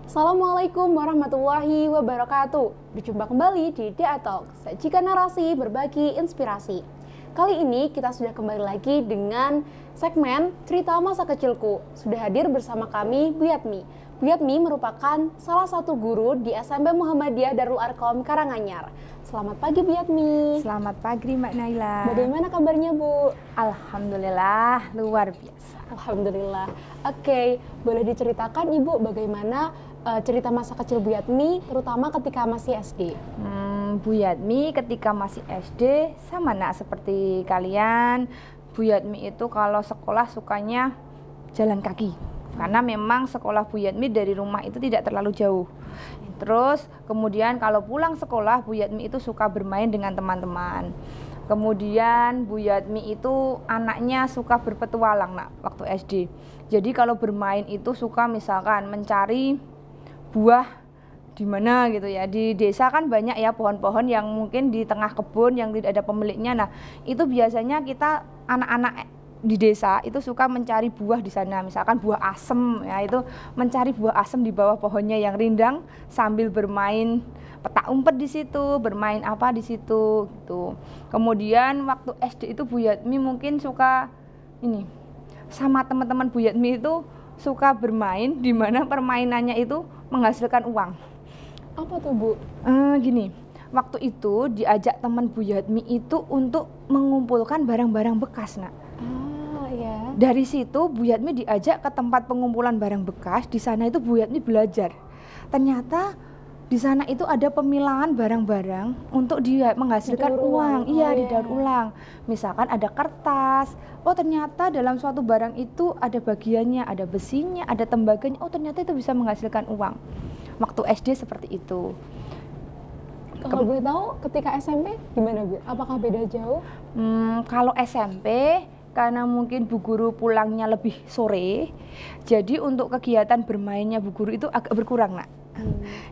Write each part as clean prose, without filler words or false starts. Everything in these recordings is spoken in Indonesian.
Assalamualaikum warahmatullahi wabarakatuh. Berjumpa kembali di DA Talk, sajikan narasi berbagi inspirasi. Kali ini kita sudah kembali lagi dengan segmen Cerita Masa Kecilku. Sudah hadir bersama kami Bu Yatmi. Bu Yatmi merupakan salah satu guru di SMP Muhammadiyah Darul Arqam Karanganyar. Selamat pagi Bu Yatmi. Selamat pagi Mbak Naila. Bagaimana kabarnya Bu? Alhamdulillah luar biasa. Alhamdulillah. Oke, boleh diceritakan Ibu bagaimana cerita masa kecil Bu Yatmi, terutama ketika masih SD? Bu Yatmi ketika masih SD sama seperti kalian. Bu Yatmi itu kalau sekolah sukanya jalan kaki. Karena memang sekolah Bu Yatmi dari rumah itu tidak terlalu jauh. Terus kemudian kalau pulang sekolah Bu Yatmi itu suka bermain dengan teman-teman. Kemudian Bu Yatmi itu anaknya suka berpetualang waktu SD. Jadi kalau bermain itu suka misalkan mencari buah di mana gitu ya. Di desa kan banyak ya pohon-pohon yang mungkin di tengah kebun yang tidak ada pemiliknya. Nah, itu biasanya kita anak-anak di desa itu suka mencari buah di sana, misalkan buah asem ya, itu mencari buah asem di bawah pohonnya yang rindang sambil bermain petak umpet di situ, bermain apa di situ gitu. Kemudian waktu SD itu Bu Yatmi mungkin suka ini sama teman-teman Bu Yatmi itu suka bermain di mana permainannya itu menghasilkan uang. Apa tuh Bu? Gini, waktu itu diajak teman Bu Yatmi itu untuk mengumpulkan barang-barang bekas Ya. Dari situ Bu Yatmi diajak ke tempat pengumpulan barang bekas. Di sana itu Bu Yatmi belajar. Ternyata di sana itu ada pemilahan barang-barang untuk dia menghasilkan uang. Didaur ulang. Misalkan ada kertas. Oh ternyata dalam suatu barang itu ada bagiannya, ada besinya, ada tembaganya. Oh ternyata itu bisa menghasilkan uang. Waktu SD seperti itu. Kalau gue tahu ketika SMP gimana Bu? Apakah beda jauh? Kalau SMP karena mungkin Bu Guru pulangnya lebih sore, jadi untuk kegiatan bermainnya Bu Guru itu agak berkurang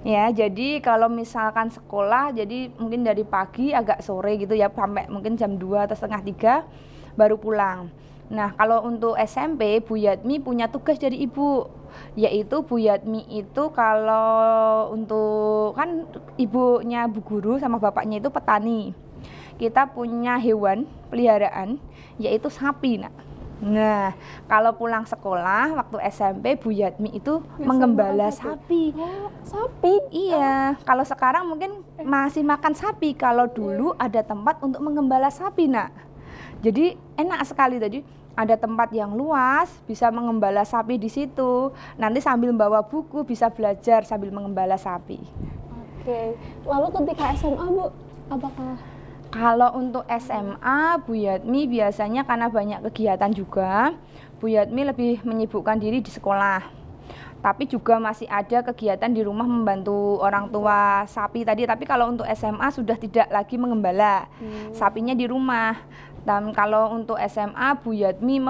Ya, jadi kalau misalkan sekolah, jadi mungkin dari pagi agak sore gitu ya, sampai mungkin jam 2 atau setengah 3 baru pulang. Nah, kalau untuk SMP, Bu Yatmi punya tugas dari Ibu, yaitu Bu Yatmi itu kalau untuk, kan ibunya Bu Guru sama bapaknya itu petani. Kita punya hewan peliharaan yaitu sapi Nah, kalau pulang sekolah waktu SMP Bu Yatmi itu menggembala sapi. Oh, sapi? Iya, kalau sekarang mungkin masih makan sapi. Kalau dulu ada tempat untuk menggembala sapi Jadi enak sekali tadi. Ada tempat yang luas, bisa mengembala sapi di situ. Nanti sambil bawa buku bisa belajar sambil mengembala sapi. Oke. Lalu ketika SMA Bu, apakah? Kalau untuk SMA, Bu Yatmi biasanya karena banyak kegiatan juga, Bu Yatmi lebih menyibukkan diri di sekolah. Tapi juga masih ada kegiatan di rumah membantu orang tua sapi tadi. Tapi kalau untuk SMA sudah tidak lagi mengembala, sapinya di rumah. Dan kalau untuk SMA, Bu Yatmi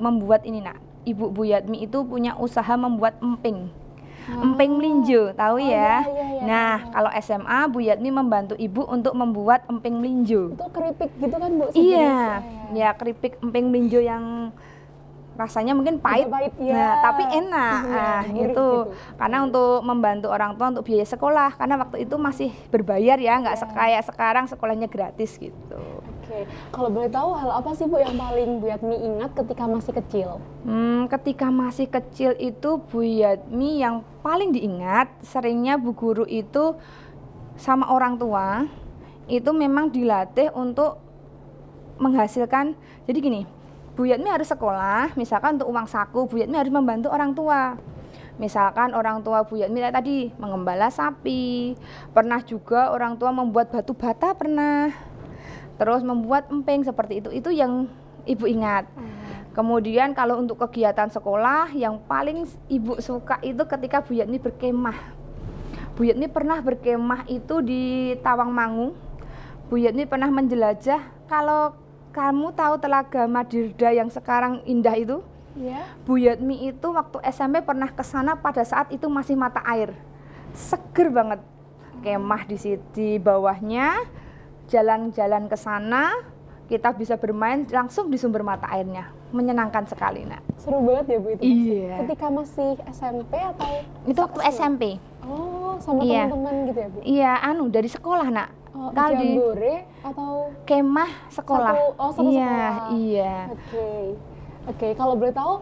membuat ini Ibu Bu Yatmi itu punya usaha membuat emping. Emping melinjo, tahu ya? Nah, kalau SMA Bu Yatmi membantu Ibu untuk membuat emping melinjo. Itu keripik gitu kan Bu? Iya, ya keripik emping melinjo yang rasanya mungkin pahit, tapi enak. Itu gitu. Karena untuk membantu orang tua untuk biaya sekolah, karena waktu itu masih berbayar ya, nggak kayak sekarang sekolahnya gratis gitu. Oke, kalau boleh tahu hal apa sih Bu yang paling Bu Yatmi ingat ketika masih kecil? Ketika masih kecil itu Bu Yatmi yang paling diingat seringnya Bu Guru itu sama orang tua itu memang dilatih untuk menghasilkan. Jadi gini, Bu Yatmi harus sekolah, misalkan untuk uang saku, Bu Yatmi harus membantu orang tua. Misalkan orang tua Bu Yatmi tadi mengembala sapi, pernah juga orang tua membuat batu bata pernah. Terus membuat emping seperti itu yang Ibu ingat. Kemudian kalau untuk kegiatan sekolah yang paling Ibu suka itu ketika Bu Yatmi berkemah. Bu Yatmi pernah berkemah itu di Tawangmangu. Bu Yatmi pernah menjelajah. Kalau kamu tahu Telaga Madirda yang sekarang indah itu, Bu Yatmi itu waktu SMP pernah ke sana pada saat itu masih mata air. Seger banget. Kemah di bawahnya. Jalan-jalan ke sana, kita bisa bermain langsung di sumber mata airnya. menyenangkan sekali nak. Seru banget ya Bu itu. Iya. Ketika masih SMP atau Itu waktu SMP. Oh, sama Iya. teman-teman gitu ya Bu? Iya, dari sekolah nak. Oh, Kalau di Jambore atau kemah sekolah. satu Iya, sekolah. iya. Oke, kalau boleh tahu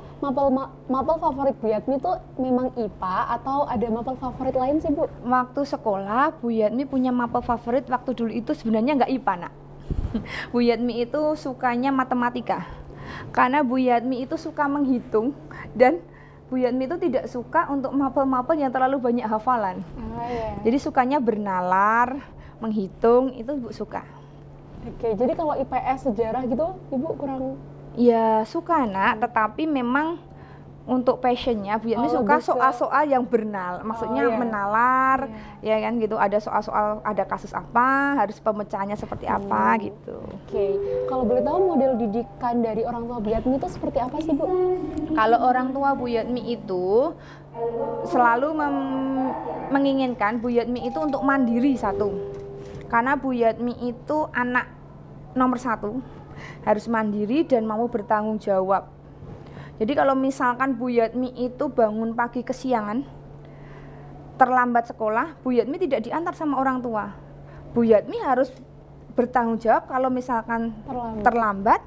mapel favorit Bu Yatmi tuh memang IPA atau ada mapel favorit lain sih Bu? Waktu sekolah Bu Yatmi punya mapel favorit waktu dulu itu sebenarnya nggak IPA nak. Bu Yatmi itu sukanya matematika. Karena Bu Yatmi itu suka menghitung dan Bu Yatmi itu tidak suka untuk mapel-mapel yang terlalu banyak hafalan. Iya. Jadi sukanya bernalar, menghitung, itu Ibu suka. Oke, jadi kalau IPS sejarah gitu Ibu kurang. Ya suka nak, tetapi memang untuk passionnya Bu Yatmi suka lebih ke- soal-soal yang maksudnya iya. menalar, ya kan gitu. Ada soal-soal, ada kasus apa, harus pemecahannya seperti apa gitu. Oke, kalau boleh tahu model didikan dari orang tua Bu Yatmi itu seperti apa sih Bu? Kalau orang tua Bu Yatmi itu selalu menginginkan Bu Yatmi itu untuk mandiri satu. Karena Bu Yatmi itu anak nomor 1, harus mandiri dan mau bertanggung jawab. Jadi kalau misalkan Bu Yatmi itu bangun pagi kesiangan, terlambat sekolah, Bu Yatmi tidak diantar sama orang tua. Bu Yatmi harus bertanggung jawab kalau misalkan terlambat,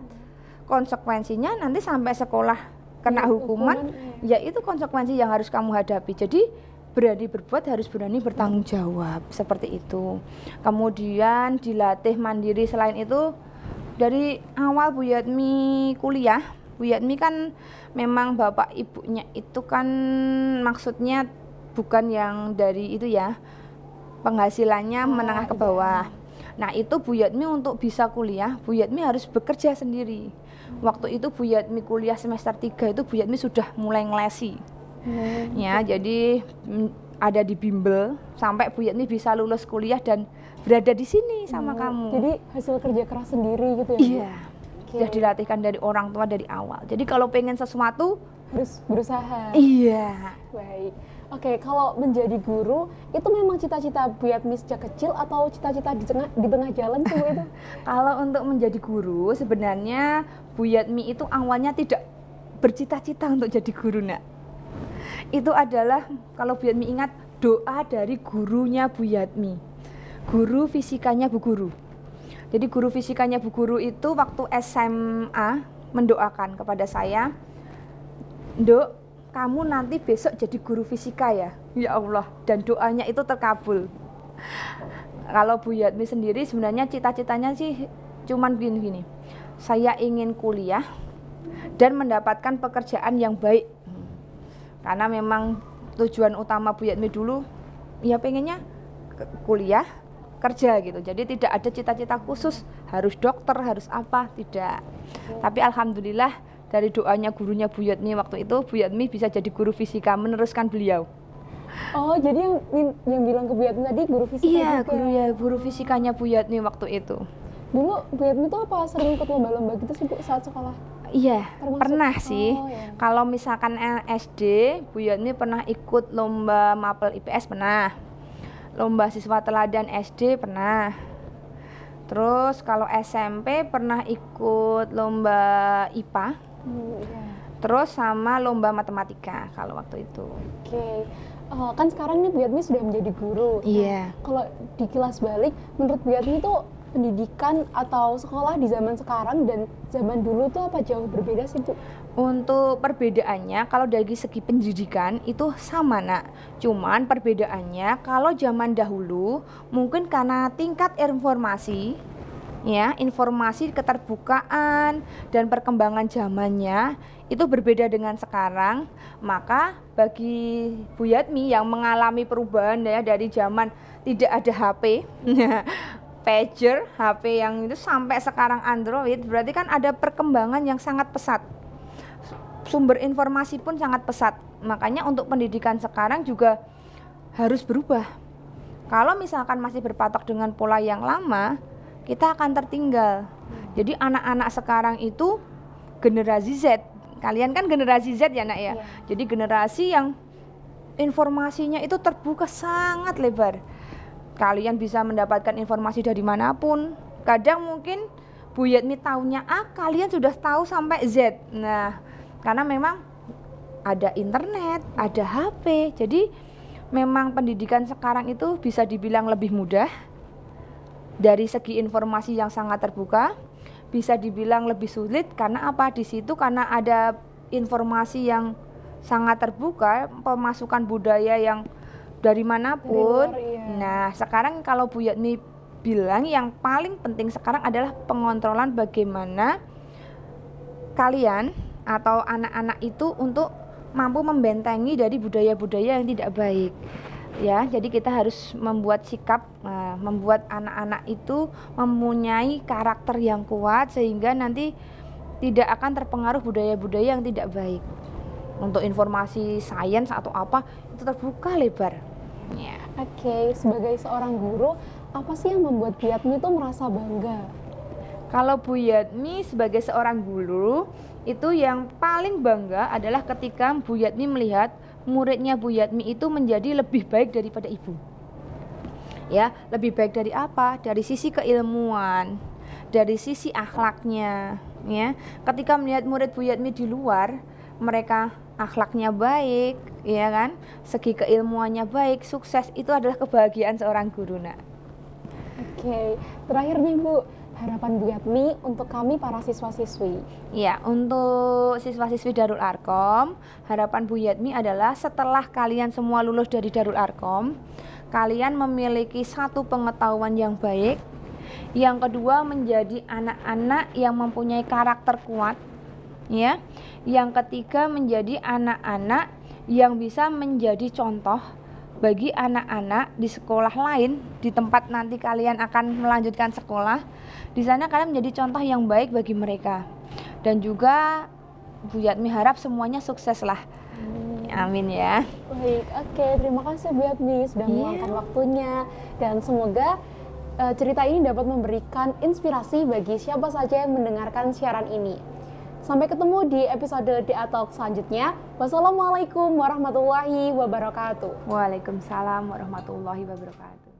konsekuensinya nanti sampai sekolah kena hukuman, ya itu konsekuensi yang harus kamu hadapi. Jadi berani berbuat harus berani bertanggung jawab, seperti itu. Kemudian dilatih mandiri. Selain itu dari awal Bu Yatmi kuliah, Bu Yatmi kan memang bapak ibunya itu kan maksudnya bukan yang dari itu ya, penghasilannya menengah ke bawah. Nah itu Bu Yatmi untuk bisa kuliah, Bu Yatmi harus bekerja sendiri. Waktu itu Bu Yatmi kuliah semester 3 itu Bu Yatmi sudah mulai ngelesi. Ya, jadi ada di bimbel sampai Bu Yatmi bisa lulus kuliah dan berada di sini sama kamu. Jadi hasil kerja keras sendiri gitu ya? Iya. Sudah dilatihkan dari orang tua dari awal. Jadi kalau pengen sesuatu harus berusaha. Iya. Baik. Oke, kalau menjadi guru itu memang cita-cita Bu Yatmi sejak kecil atau cita-cita di tengah jalan sih Bu itu? Kalau untuk menjadi guru sebenarnya Bu Yatmi itu awalnya tidak bercita-cita untuk jadi guru nak. Itu adalah kalau Bu Yatmi ingat doa dari gurunya Bu Yatmi, guru fisikanya Bu Guru. Jadi guru fisikanya Bu Guru itu waktu SMA mendoakan kepada saya, Nduk, kamu nanti besok jadi guru fisika ya. Ya Allah, dan doanya itu terkabul. Kalau Bu Yatmi sendiri sebenarnya cita-citanya sih cuman gini-gini. Saya ingin kuliah dan mendapatkan pekerjaan yang baik. Karena memang tujuan utama Bu Yatmi dulu ya pengennya kuliah, kerja gitu. Jadi tidak ada cita-cita khusus harus dokter, harus apa, tidak. Tapi alhamdulillah dari doanya gurunya Bu Yatmi waktu itu Bu Yatmi bisa jadi guru fisika, meneruskan beliau. Oh, jadi yang bilang ke Bu Yatmi tadi guru fisika Iya, juga. guru fisikanya Bu Yatmi waktu itu. Dulu Bu Yatmi tuh apa sering ikut lomba-lomba gitu sih Bu saat sekolah? Iya, Termasuk- pernah sih. iya. Kalau misalkan SD, Bu Yatmi pernah ikut lomba mapel IPS pernah. Lomba siswa teladan SD pernah. Terus kalau SMP pernah ikut lomba IPA. Iya. Terus sama lomba matematika kalau waktu itu. Oke. Kan sekarang nih Bu Yatmi sudah menjadi guru. Iya. Kalau dikilas balik, menurut Bu Yatmi tuh pendidikan atau sekolah di zaman sekarang dan zaman dulu tuh apa jauh berbeda sih Bu? Untuk perbedaannya kalau dari segi pendidikan itu sama nak. Cuman perbedaannya kalau zaman dahulu mungkin karena tingkat informasi ya, informasi keterbukaan dan perkembangan zamannya itu berbeda dengan sekarang. Maka bagi Bu Yatmi yang mengalami perubahan ya dari zaman tidak ada HP pager, HP yang itu sampai sekarang Android, berarti kan ada perkembangan yang sangat pesat. Sumber informasi pun sangat pesat. Makanya untuk pendidikan sekarang juga harus berubah. Kalau misalkan masih berpatok dengan pola yang lama, kita akan tertinggal. Jadi anak-anak sekarang itu generasi Z. Kalian kan generasi Z ya nak ya. Jadi generasi yang informasinya itu terbuka sangat lebar. Kalian bisa mendapatkan informasi dari manapun. Kadang mungkin Bu Yatmi taunya A, kalian sudah tahu sampai Z. Nah, karena memang ada internet, ada HP, jadi memang pendidikan sekarang itu bisa dibilang lebih mudah dari segi informasi yang sangat terbuka, bisa dibilang lebih sulit karena apa? Di situ karena ada informasi yang sangat terbuka, pemasukan budaya yang dari manapun. Dari luar, iya. Nah, sekarang kalau Bu Yatmi bilang yang paling penting sekarang adalah pengontrolan bagaimana kalian atau anak-anak itu untuk mampu membentengi dari budaya-budaya yang tidak baik. Ya, jadi kita harus membuat sikap, membuat anak-anak itu mempunyai karakter yang kuat sehingga nanti tidak akan terpengaruh budaya-budaya yang tidak baik. Untuk informasi sains atau apa itu terbuka lebar. Ya. Oke, sebagai seorang guru, apa sih yang membuat Bu Yatmi itu merasa bangga? Kalau Bu Yatmi sebagai seorang guru, itu yang paling bangga adalah ketika Bu Yatmi melihat muridnya Bu Yatmi itu menjadi lebih baik daripada ibu. Ya, lebih baik dari apa? Dari sisi keilmuan, dari sisi akhlaknya, ya. Ketika melihat murid Bu Yatmi di luar, mereka akhlaknya baik, ya kan? Segi keilmuannya baik, sukses, itu adalah kebahagiaan seorang guru, Nak. Oke, terakhir nih Bu, harapan Bu Yatmi untuk kami para siswa-siswi. Ya, untuk siswa-siswi Darul Arkom, harapan Bu Yatmi adalah setelah kalian semua lulus dari Darul Arkom, kalian memiliki satu pengetahuan yang baik, yang kedua menjadi anak-anak yang mempunyai karakter kuat, ya. Yang ketiga menjadi anak-anak yang bisa menjadi contoh bagi anak-anak di sekolah lain, di tempat nanti kalian akan melanjutkan sekolah. Di sana kalian menjadi contoh yang baik bagi mereka. Dan juga Bu Yatmi harap semuanya sukses lah. Amin ya. Baik, oke, terima kasih Bu Yatmi sudah meluangkan waktunya, dan semoga cerita ini dapat memberikan inspirasi bagi siapa saja yang mendengarkan siaran ini. Sampai ketemu di episode DA Talk selanjutnya. Wassalamualaikum warahmatullahi wabarakatuh. Waalaikumsalam warahmatullahi wabarakatuh.